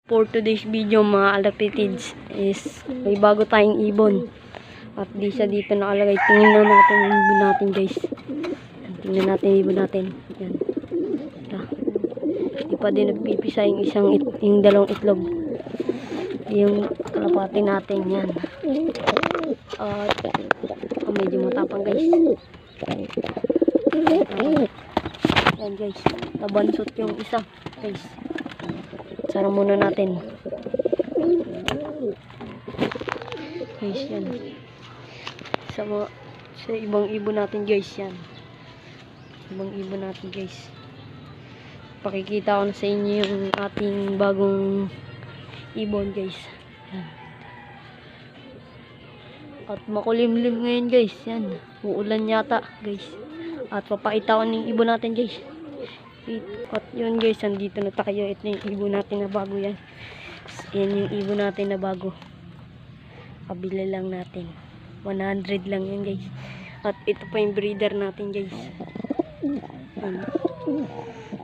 For today's video mga alapitids is may bago tayong ibon. At di siya dito nakalagay. Tingnan na natin yung ibon natin guys. Tingnan natin yung ibon natin. Yan. Di pa din nagpipisa yung dalawang itlog. Yung kalapati natin yan. At medyo matapang guys. Yan guys. Nabansot yung isa guys. Sara muna natin. Guys, yan. Sa ibang ibon natin guys, yan. Ibang ibon natin guys. Pakikita ko na sa inyo yung ating bagong ibon guys. Yan. At makulimlim ngayon guys, yan. Uulan yata guys. At papakita ko ng ibon natin guys. At yun guys, andito na tayo. Ito yung ibon natin na bago yan. Yan yung ibon natin na bago. Kabila lang natin. 100 lang yan guys. At ito pa yung breeder natin guys. Yan.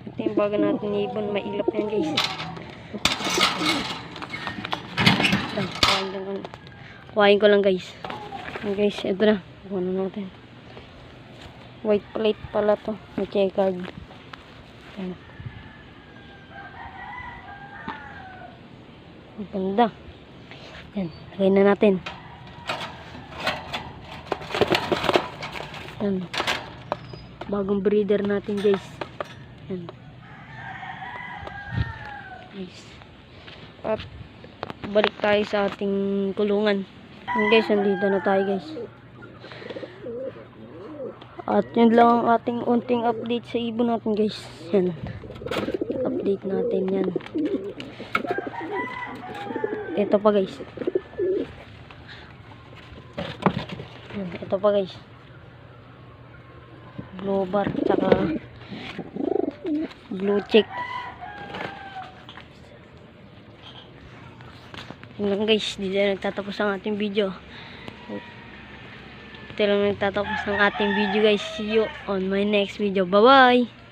Ito yung bago natin na ibon. Mailap yan guys. Kuhain ko lang guys. Yan guys, ito na. Kuhain natin. White plate pala to. May checkered. Yan. Ang ganda. Yan. Lagay na natin. Yan. Bagong breeder natin guys. Yan. Guys. At balik tayo sa ating kulungan. Yan guys. Nandito na tayo guys. At yun lang ang ating unting update sa ibon natin guys. Yan. Update natin yan. Ito pa guys. Yan. Ito pa guys. Blue bar tsaka blue check. Yun lang guys. Dito na nagtatapos ang ating video. Ito lang nagtatapos ng ating video guys. See you on my next video. Bye bye!